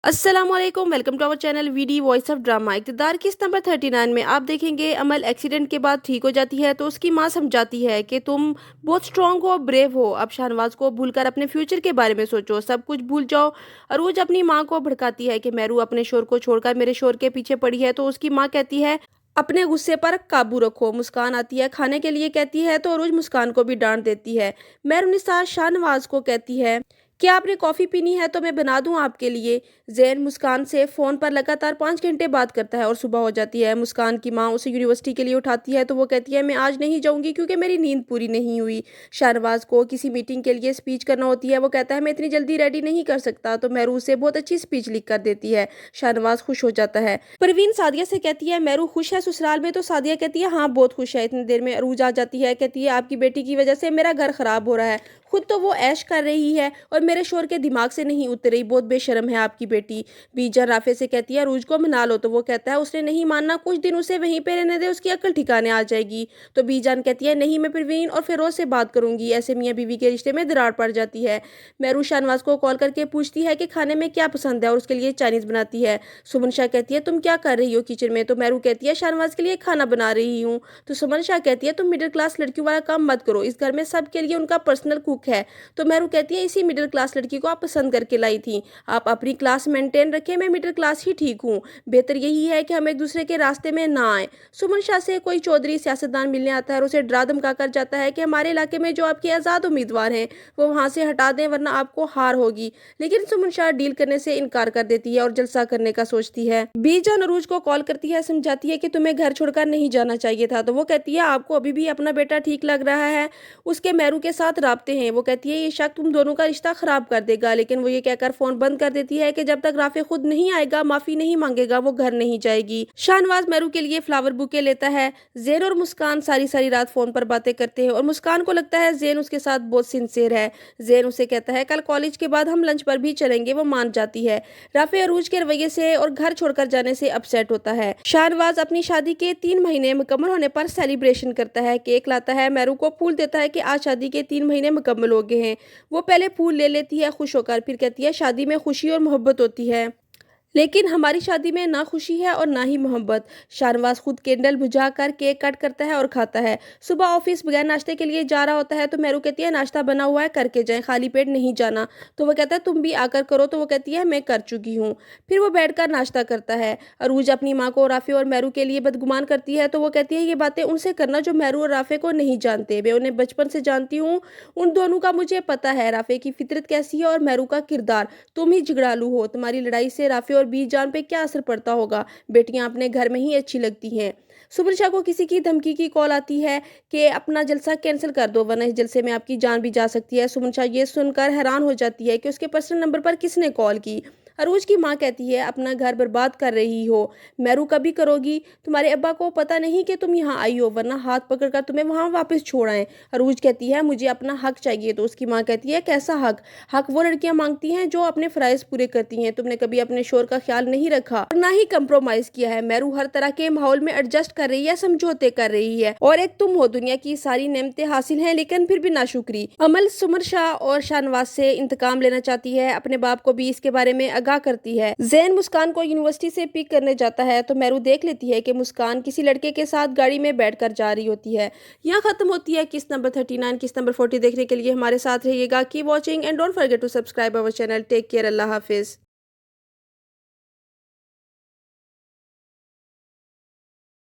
अस्सलामुअलैकुम, welcome to our channel VD voice of drama. Iqtidar किस्त number 39 में आप देखेंगे अमल एक्सीडेंट के बाद ठीक हो जाती है तो उसकी माँ समझाती है कि तुम बहुत स्ट्रांग हो, ब्रेव हो। अब शाहनवाज को भूलकर अपने फ्यूचर के बारे में सोचो, सब कुछ भूल जाओ। अरूज अपनी माँ को भड़काती है कि मेरू अपने शोर को छोड़कर मेरे शोर के पीछे पड़ी है तो उसकी माँ कहती है अपने गुस्से पर काबू रखो। मुस्कान आती है खाने के लिए कहती है तो अरूज मुस्कान को भी डांट देती है। मेहरुनिसा शाहनवाज को कहती है क्या आपने कॉफ़ी पीनी है तो मैं बना दूं आपके लिए। जैन मुस्कान से फ़ोन पर लगातार 5 घंटे बात करता है और सुबह हो जाती है। मुस्कान की माँ उसे यूनिवर्सिटी के लिए उठाती है तो वो कहती है मैं आज नहीं जाऊंगी क्योंकि मेरी नींद पूरी नहीं हुई। शाहनवाज को किसी मीटिंग के लिए स्पीच करना होती है, वो कहता है मैं इतनी जल्दी रेडी नहीं कर सकता तो मेहरू उसे बहुत अच्छी स्पीच लिख कर देती है। शाहनवाज खुश हो जाता है। परवीन सादिया से कहती है मेहरू खुश है ससुराल में तो सादिया कहती है हाँ बहुत खुश है। इतनी देर में अरूज आ जाती है, कहती है आपकी बेटी की वजह से मेरा घर खराब हो रहा है। खुद तो वो ऐश कर रही है और मेरे शोर के दिमाग से नहीं उतर रही, बहुत बेशर्म है आपकी बेटी। बीजा राफे से कहती है अरूज को मना लो तो वो कहता है उसने नहीं मानना, कुछ दिन उसे वहीं पे रहने दे, उसकी अक्ल ठिकाने आ जाएगी। तो बीजान कहती है नहीं मैं परवीन और फिरोज से बात करूंगी। ऐसे मियाँ बीवी के रिश्ते में दरार पड़ जाती है। मेहरू शाहनवाज को कॉल करके पूछती है कि खाने में क्या पसंद है और उसके लिए चाइनीज बनाती है। सुमन शाह कहती है तुम क्या कर रही हो किचन में, तो मेहरू कहती है शाहनवाज के लिए खाना बना रही हूँ। तो सुमन शाह कहती है तुम मिडिल क्लास लड़कियों वाला काम मत करो, इस घर में सबके लिए उनका पर्सनल कुक है। तो मेहरू कहती है इसी मिडिल क्लास लड़की को आप पसंद करके लाई थी, आप अपनी क्लास मेंटेन रखें, मैं मिडिल क्लास ही ठीक हूँ, बेहतर यही है कि हम एक दूसरे के रास्ते में ना आए। सुमन शाह से कोई चौधरी सियासतदान मिलने आता है और उसे डरा धमका कर जाता है कि हमारे इलाके में जो आपके आज़ाद उम्मीदवार हैं वो वहाँ से हटा दें वरना आपको हार होगी। लेकिन सुमन शाह डील करने से इनकार कर देती है और जलसा करने का सोचती है। बीजान अरूज को कॉल करती है, समझाती है कि तुम्हें घर छोड़कर नहीं जाना चाहिए था तो वो कहती है आपको अभी भी अपना बेटा ठीक लग रहा है, उसके मेहरू के साथ राब्ते हैं। वो कहती है ये शक तुम दोनों का रिश्ता खराब कर देगा, लेकिन वो ये कहकर फोन बंद कर देती है कि जब तक राफे खुद नहीं आएगा, माफी नहीं मांगेगा, वो घर नहीं जाएगी। शाहनवाज मेहरू के लिए फ्लावर बुके लेता है। जैन और मुस्कान सारी सारी रात फोन पर बातें करते हैं और मुस्कान को लगता है जैन उसके साथ बहुत सिंसियर है। जैन उसे कहता है कल कॉलेज के बाद हम लंच पर भी चलेंगे, वो मान जाती है। राफे अरूज के रवैये से और घर छोड़कर जाने से अपसेट होता है। शाहनवाज अपनी शादी के 3 महीने मुकम्मल होने पर सेलिब्रेशन करता है, केक लाता है, मेहरू को फूल देता है कि आज शादी के 3 महीने मुकम्मल हो गए हैं। वो पहले फूल ले लेती है खुश होकर, फिर कहती है शादी में खुशी और मोहब्बत होती है लेकिन हमारी शादी में ना खुशी है और ना ही मोहब्बत। शाहनवाज खुद कैंडल बुझाकर केक कट करता है और खाता है। सुबह ऑफिस बगैर नाश्ते के लिए जा रहा होता है तो मेहरू कहती है नाश्ता बना हुआ है करके जाए, खाली पेट नहीं जाना। तो वो कहता है तुम भी आकर करो, तो वो कहती है मैं कर चुकी हूँ। फिर वो बैठकर नाश्ता करता है। अरूज अपनी माँ को राफे और मेहरू के लिए बदगुमान करती है तो वो कहती है ये बातें उनसे करना जो मेहरू और राफे को नहीं जानते, मैं उन्हें बचपन से जानती हूँ, उन दोनों का मुझे पता है राफे की फितरत कैसी है और मेहरू का किरदार। तुम ही झगड़ालू हो, तुम्हारी लड़ाई से राफे और बीज जान पे क्या असर पड़ता होगा, बेटियां अपने घर में ही अच्छी लगती हैं। सुमन शाह को किसी की धमकी की कॉल आती है कि अपना जलसा कैंसिल कर दो वरना इस जलसे में आपकी जान भी जा सकती है। सुमन शाह ये सुनकर हैरान हो जाती है कि उसके पर्सनल नंबर पर किसने कॉल की। अरूज की माँ कहती है अपना घर बर्बाद कर रही हो, मेहरू कभी करोगी, तुम्हारे अब्बा को पता नहीं कि तुम यहाँ आई हो वरना हाथ पकड़कर तुम्हें वहाँ वापस छोड़ आए। अरूज कहती है मुझे अपना हक चाहिए तो उसकी माँ कहती है कैसा हक, हक वो लड़कियां मांगती हैं जो अपने फराइज पूरे करती हैं, तुमने कभी अपने शोर का ख्याल नहीं रखा और ना ही कंप्रोमाइज किया है। मेहरू हर तरह के माहौल में एडजस्ट कर रही है, समझौते कर रही है और एक तुम हो, दुनिया की सारी नेमतें हासिल हैं लेकिन फिर भी नाशुक्री। अमल सुमन शाह और शाहनवाज से इंतकाम लेना चाहती है, अपने बाप को भी इसके बारे में आगाह करती है। जैन मुस्कान को यूनिवर्सिटी से पिक करने जाता है तो मेहरू देख लेती है कि मुस्कान किसी लड़के के साथ गाड़ी में बैठकर जा रही होती है। यहाँ खत्म होती है किस्त नंबर 39। किस्त नंबर 40 देखने के लिए हमारे साथ रहिएगा। Keep watching and don't forget to subscribe our channel. Take care, अल्लाह हाफिज।